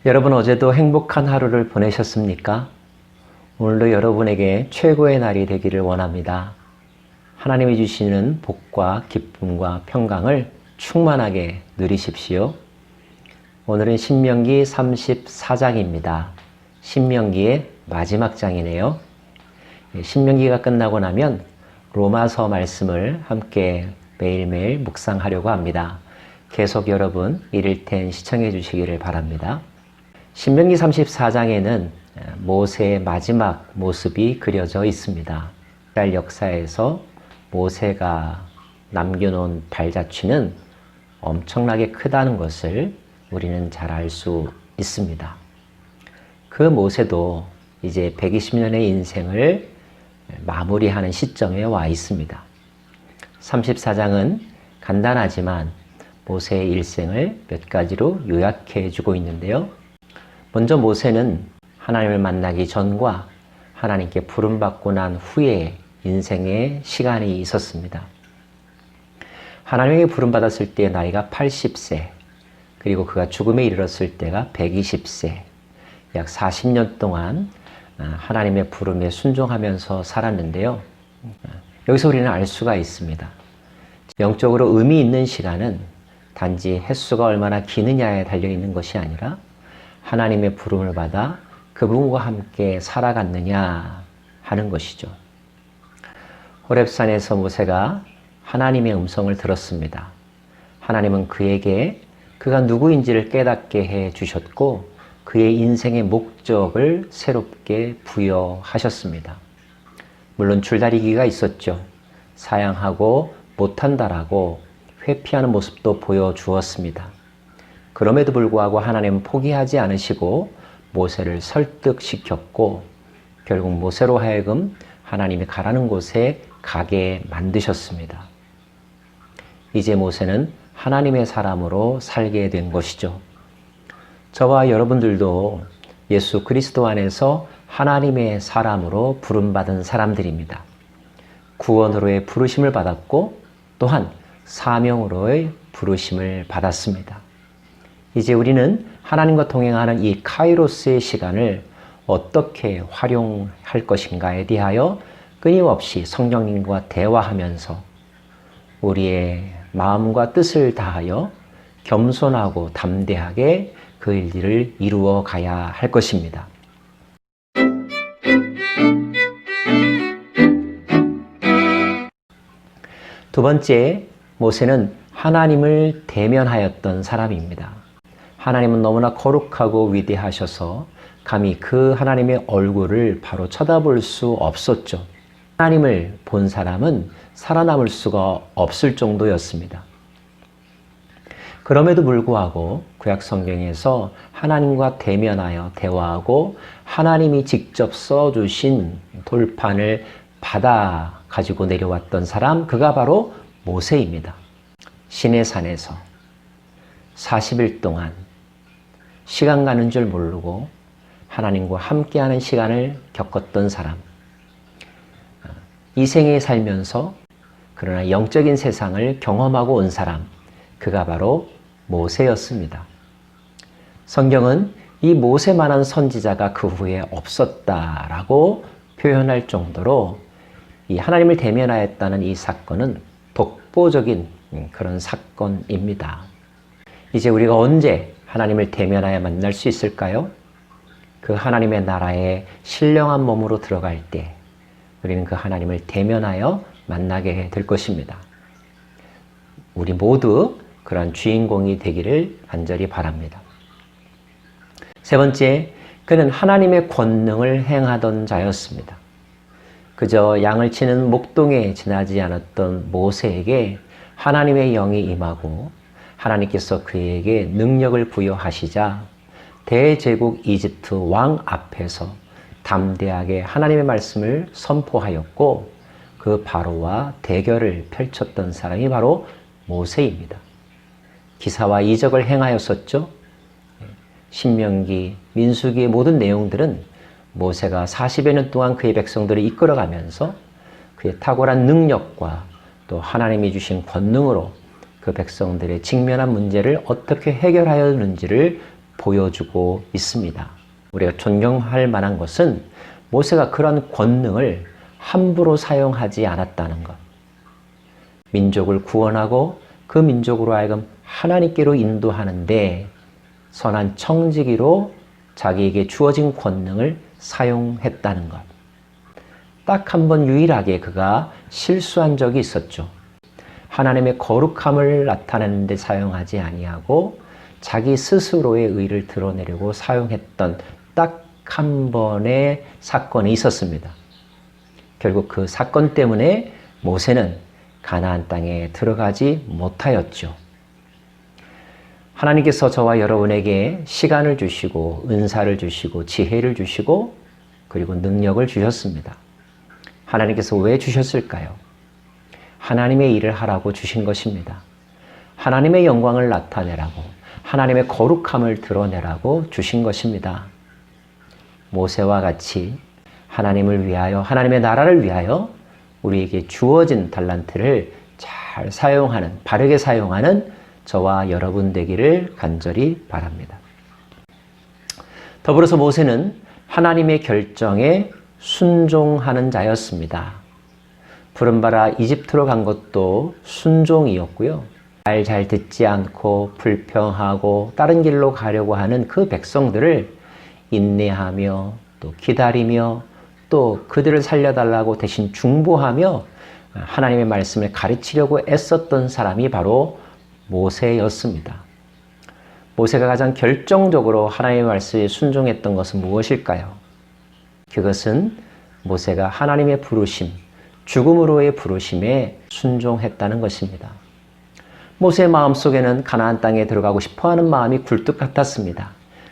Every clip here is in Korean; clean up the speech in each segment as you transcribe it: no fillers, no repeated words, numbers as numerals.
여러분 어제도 행복한 하루를 보내셨습니까? 오늘도 여러분에게 최고의 날이 되기를 원합니다. 하나님이 주시는 복과 기쁨과 평강을 충만하게 누리십시오. 오늘은 신명기 34장입니다. 신명기의 마지막 장이네요. 신명기가 끝나고 나면 로마서 말씀을 함께 매일매일 묵상하려고 합니다. 계속 여러분 이를텐 시청해 주시기를 바랍니다. 신명기 34장에는 모세의 마지막 모습이 그려져 있습니다. 이스라엘 역사에서 모세가 남겨놓은 발자취는 엄청나게 크다는 것을 우리는 잘 알 수 있습니다. 그 모세도 이제 120년의 인생을 마무리하는 시점에 와 있습니다. 34장은 간단하지만 모세의 일생을 몇 가지로 요약해 주고 있는데요. 먼저 모세는 하나님을 만나기 전과 하나님께 부름받고 난 후에 인생의 시간이 있었습니다. 하나님에게 부름받았을 때 나이가 80세, 그리고 그가 죽음에 이르렀을 때가 120세, 약 40년 동안 하나님의 부름에 순종하면서 살았는데요. 여기서 우리는 알 수가 있습니다. 영적으로 의미 있는 시간은 단지 횟수가 얼마나 기느냐에 달려있는 것이 아니라 하나님의 부름을 받아 그분과 함께 살아갔느냐 하는 것이죠. 호렙산에서 모세가 하나님의 음성을 들었습니다. 하나님은 그에게 그가 누구인지를 깨닫게 해 주셨고 그의 인생의 목적을 새롭게 부여하셨습니다. 물론 줄다리기가 있었죠. 사양하고 못한다라고 회피하는 모습도 보여주었습니다. 그럼에도 불구하고 하나님은 포기하지 않으시고 모세를 설득시켰고 결국 모세로 하여금 하나님이 가라는 곳에 가게 만드셨습니다. 이제 모세는 하나님의 사람으로 살게 된 것이죠. 저와 여러분들도 예수 그리스도 안에서 하나님의 사람으로 부름받은 사람들입니다. 구원으로의 부르심을 받았고 또한 사명으로의 부르심을 받았습니다. 이제 우리는 하나님과 동행하는 이 카이로스의 시간을 어떻게 활용할 것인가에 대하여 끊임없이 성령님과 대화하면서 우리의 마음과 뜻을 다하여 겸손하고 담대하게 그 일들을 이루어 가야 할 것입니다. 두 번째, 모세는 하나님을 대면하였던 사람입니다. 하나님은 너무나 거룩하고 위대하셔서 감히 그 하나님의 얼굴을 바로 쳐다볼 수 없었죠. 하나님을 본 사람은 살아남을 수가 없을 정도였습니다. 그럼에도 불구하고 구약 성경에서 하나님과 대면하여 대화하고 하나님이 직접 써주신 돌판을 받아 가지고 내려왔던 사람, 그가 바로 모세입니다. 시내산에서 40일 동안 시간 가는 줄 모르고 하나님과 함께하는 시간을 겪었던 사람. 이 생에 살면서 그러나 영적인 세상을 경험하고 온 사람, 그가 바로 모세였습니다. 성경은 이 모세만한 선지자가 그 후에 없었다라고 표현할 정도로 이 하나님을 대면하였다는 이 사건은 독보적인 그런 사건입니다. 이제 우리가 언제 하나님을 대면하여 만날 수 있을까요? 그 하나님의 나라에 신령한 몸으로 들어갈 때 우리는 그 하나님을 대면하여 만나게 될 것입니다. 우리 모두 그런 주인공이 되기를 간절히 바랍니다. 세 번째, 그는 하나님의 권능을 행하던 자였습니다. 그저 양을 치는 목동에 지나지 않았던 모세에게 하나님의 영이 임하고 하나님께서 그에게 능력을 부여하시자 대제국 이집트 왕 앞에서 담대하게 하나님의 말씀을 선포하였고 그 바로와 대결을 펼쳤던 사람이 바로 모세입니다. 기사와 이적을 행하였었죠. 신명기, 민수기의 모든 내용들은 모세가 40여 년 동안 그의 백성들을 이끌어가면서 그의 탁월한 능력과 또 하나님이 주신 권능으로 그 백성들의 직면한 문제를 어떻게 해결하였는지를 보여주고 있습니다. 우리가 존경할 만한 것은 모세가 그런 권능을 함부로 사용하지 않았다는 것. 민족을 구원하고 그 민족으로 하여금 하나님께로 인도하는데 선한 청지기로 자기에게 주어진 권능을 사용했다는 것. 딱 한 번 유일하게 그가 실수한 적이 있었죠. 하나님의 거룩함을 나타내는 데 사용하지 아니하고 자기 스스로의 의를 드러내려고 사용했던 딱 한 번의 사건이 있었습니다. 결국 그 사건 때문에 모세는 가나안 땅에 들어가지 못하였죠. 하나님께서 저와 여러분에게 시간을 주시고 은사를 주시고 지혜를 주시고 그리고 능력을 주셨습니다. 하나님께서 왜 주셨을까요? 하나님의 일을 하라고 주신 것입니다. 하나님의 영광을 나타내라고, 하나님의 거룩함을 드러내라고 주신 것입니다. 모세와 같이 하나님을 위하여, 하나님의 나라를 위하여 우리에게 주어진 달란트를 잘 사용하는, 바르게 사용하는 저와 여러분 되기를 간절히 바랍니다. 더불어서 모세는 하나님의 결정에 순종하는 자였습니다. 부름받아 이집트로 간 것도 순종이었고요. 말 잘 듣지 않고 불평하고 다른 길로 가려고 하는 그 백성들을 인내하며 또 기다리며 또 그들을 살려달라고 대신 중보하며 하나님의 말씀을 가르치려고 애썼던 사람이 바로 모세였습니다. 모세가 가장 결정적으로 하나님의 말씀에 순종했던 것은 무엇일까요? 그것은 모세가 하나님의 부르심, 죽음으로의 부르심에 순종했다는 것입니다. 모세의 마음속에는 가나안 땅에 들어가고 싶어하는 마음이 굴뚝 같았습니다.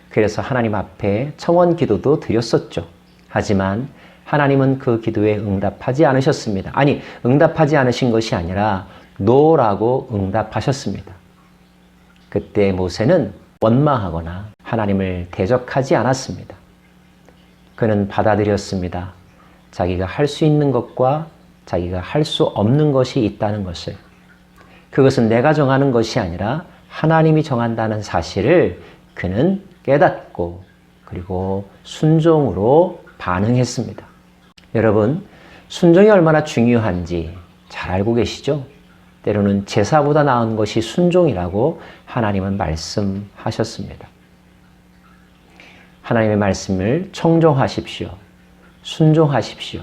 그래서 하나님 앞에 청원 기도도 드렸었죠. 하지만 하나님은 그 기도에 응답하지 않으셨습니다. 아니, 응답하지 않으신 것이 아니라 노라고 응답하셨습니다. 그때 모세는 원망하거나 하나님을 대적하지 않았습니다. 그는 받아들였습니다. 자기가 할 수 있는 것과 자기가 할 수 없는 것이 있다는 것을. 그것은 내가 정하는 것이 아니라 하나님이 정한다는 사실을 그는 깨닫고 그리고 순종으로 반응했습니다. 여러분, 순종이 얼마나 중요한지 잘 알고 계시죠? 때로는 제사보다 나은 것이 순종이라고 하나님은 말씀하셨습니다. 하나님의 말씀을 청종하십시오. 순종하십시오.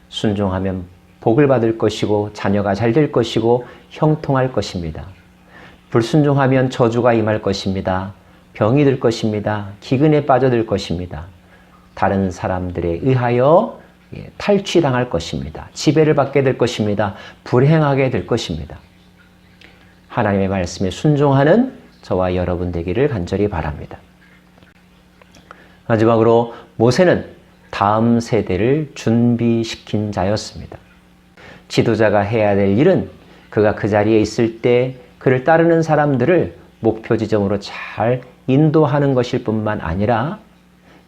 순종하면 복을 받을 것이고 자녀가 잘 될 것이고 형통할 것입니다. 불순종하면 저주가 임할 것입니다. 병이 들 것입니다. 기근에 빠져들 것입니다. 다른 사람들에 의하여 탈취당할 것입니다. 지배를 받게 될 것입니다. 불행하게 될 것입니다. 하나님의 말씀에 순종하는 저와 여러분 되기를 간절히 바랍니다. 마지막으로 모세는 다음 세대를 준비시킨 자였습니다. 지도자가 해야 될 일은 그가 그 자리에 있을 때 그를 따르는 사람들을 목표 지점으로 잘 인도하는 것일 뿐만 아니라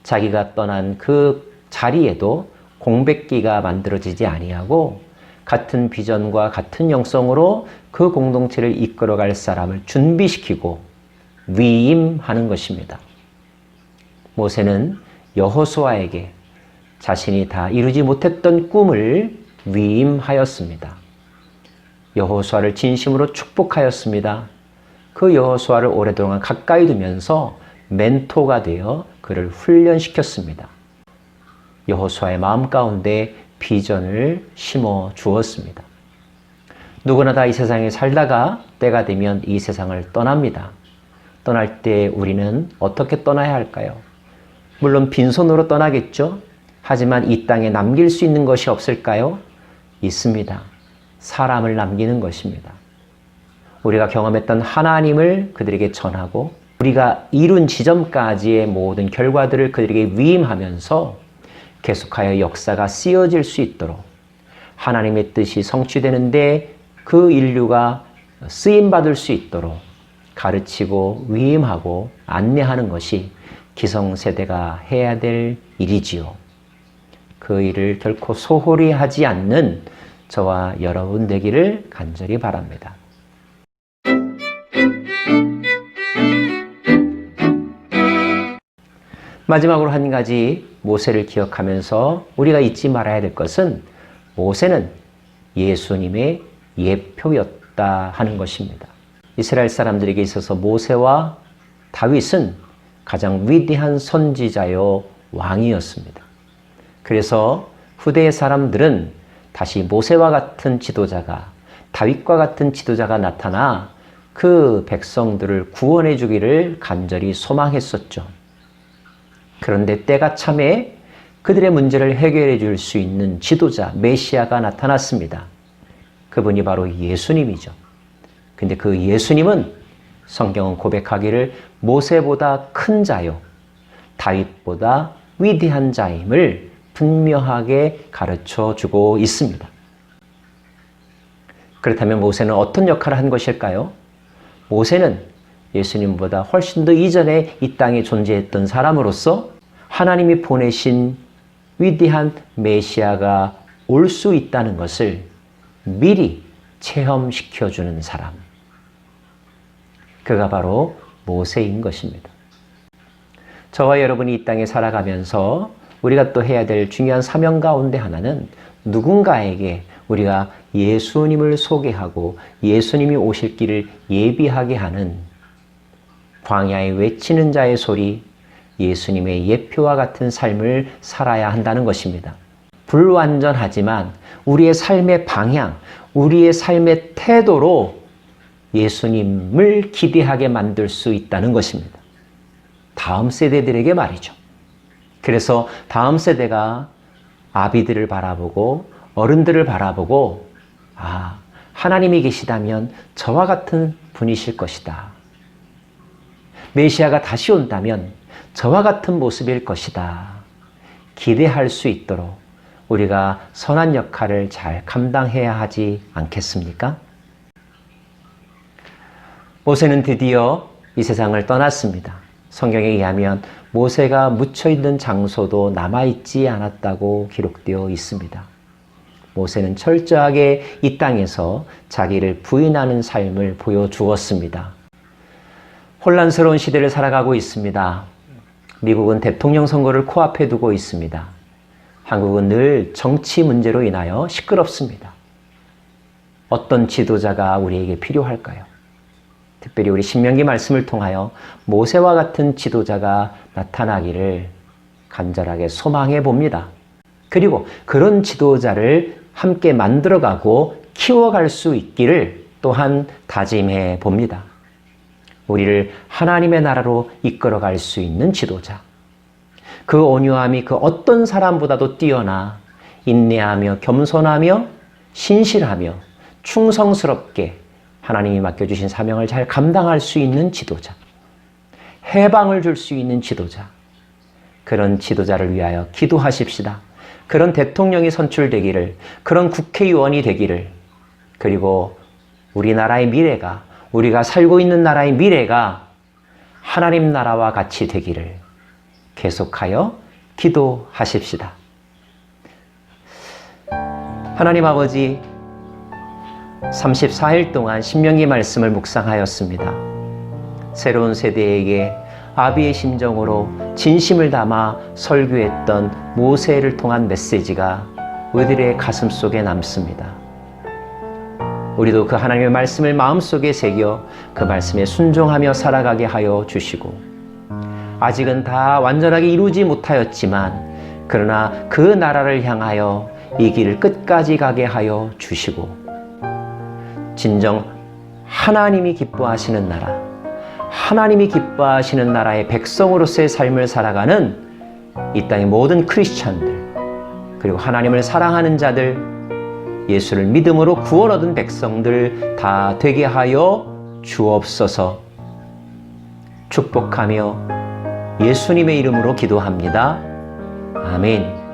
자기가 떠난 그 자리에도 공백기가 만들어지지 아니하고 같은 비전과 같은 영성으로 그 공동체를 이끌어갈 사람을 준비시키고 위임하는 것입니다. 모세는 여호수아에게 자신이 다 이루지 못했던 꿈을 위임하였습니다. 여호수아를 진심으로 축복하였습니다. 그 여호수아를 오랫동안 가까이 두면서 멘토가 되어 그를 훈련시켰습니다. 여호수아의 마음 가운데 비전을 심어 주었습니다. 누구나 다 이 세상에 살다가 때가 되면 이 세상을 떠납니다. 떠날 때 우리는 어떻게 떠나야 할까요? 물론 빈손으로 떠나겠죠? 하지만 이 땅에 남길 수 있는 것이 없을까요? 있습니다. 사람을 남기는 것입니다. 우리가 경험했던 하나님을 그들에게 전하고 우리가 이룬 지점까지의 모든 결과들을 그들에게 위임하면서 계속하여 역사가 쓰여질 수 있도록 하나님의 뜻이 성취되는데 그 인류가 쓰임받을 수 있도록 가르치고 위임하고 안내하는 것이 기성세대가 해야 될 일이지요. 그 일을 결코 소홀히 하지 않는 저와 여러분 되기를 간절히 바랍니다. 마지막으로 한 가지 모세를 기억하면서 우리가 잊지 말아야 될 것은 모세는 예수님의 예표였다 하는 것입니다. 이스라엘 사람들에게 있어서 모세와 다윗은 가장 위대한 선지자요 왕이었습니다. 그래서 후대의 사람들은 다시 모세와 같은 지도자가, 다윗과 같은 지도자가 나타나 그 백성들을 구원해 주기를 간절히 소망했었죠. 그런데 때가 참에 그들의 문제를 해결해 줄 수 있는 지도자, 메시아가 나타났습니다. 그분이 바로 예수님이죠. 근데 그 예수님은 성경은 고백하기를 모세보다 큰 자요, 다윗보다 위대한 자임을 분명하게 가르쳐 주고 있습니다. 그렇다면 모세는 어떤 역할을 한 것일까요? 모세는 예수님보다 훨씬 더 이전에 이 땅에 존재했던 사람으로서 하나님이 보내신 위대한 메시아가 올 수 있다는 것을 미리 체험시켜주는 사람. 그가 바로 모세인 것입니다. 저와 여러분이 이 땅에 살아가면서 우리가 또 해야 될 중요한 사명 가운데 하나는 누군가에게 우리가 예수님을 소개하고 예수님이 오실 길을 예비하게 하는 광야에 외치는 자의 소리, 예수님의 예표와 같은 삶을 살아야 한다는 것입니다. 불완전하지만 우리의 삶의 방향, 우리의 삶의 태도로 예수님을 기대하게 만들 수 있다는 것입니다. 다음 세대들에게 말이죠. 그래서 다음 세대가 아비들을 바라보고 어른들을 바라보고 하나님이 계시다면 저와 같은 분이실 것이다. 메시아가 다시 온다면 저와 같은 모습일 것이다. 기대할 수 있도록 우리가 선한 역할을 잘 감당해야 하지 않겠습니까? 모세는 드디어 이 세상을 떠났습니다. 성경에 의하면 모세가 묻혀있는 장소도 남아있지 않았다고 기록되어 있습니다. 모세는 철저하게 이 땅에서 자기를 부인하는 삶을 보여주었습니다. 혼란스러운 시대를 살아가고 있습니다. 미국은 대통령 선거를 코앞에 두고 있습니다. 한국은 늘 정치 문제로 인하여 시끄럽습니다. 어떤 지도자가 우리에게 필요할까요? 특별히 우리 신명기 말씀을 통하여 모세와 같은 지도자가 나타나기를 간절하게 소망해 봅니다. 그리고 그런 지도자를 함께 만들어가고 키워갈 수 있기를 또한 다짐해 봅니다. 우리를 하나님의 나라로 이끌어갈 수 있는 지도자. 그 온유함이 그 어떤 사람보다도 뛰어나 인내하며 겸손하며 신실하며 충성스럽게 하나님이 맡겨주신 사명을 잘 감당할 수 있는 지도자. 해방을 줄 수 있는 지도자. 그런 지도자를 위하여 기도하십시다. 그런 대통령이 선출되기를, 그런 국회의원이 되기를, 그리고 우리나라의 미래가, 우리가 살고 있는 나라의 미래가 하나님 나라와 같이 되기를 계속하여 기도하십시다. 하나님 아버지, 34일 동안 신명기 말씀을 묵상하였습니다. 새로운 세대에게 아비의 심정으로 진심을 담아 설교했던 모세를 통한 메시지가 우리들의 가슴 속에 남습니다. 우리도 그 하나님의 말씀을 마음속에 새겨 그 말씀에 순종하며 살아가게 하여 주시고, 아직은 다 완전하게 이루지 못하였지만 그러나 그 나라를 향하여 이 길을 끝까지 가게 하여 주시고, 진정 하나님이 기뻐하시는 나라, 하나님이 기뻐하시는 나라의 백성으로서의 삶을 살아가는 이 땅의 모든 크리스천들, 그리고 하나님을 사랑하는 자들, 예수를 믿음으로 구원 얻은 백성들 다 되게 하여 주옵소서. 축복하며 예수님의 이름으로 기도합니다. 아멘.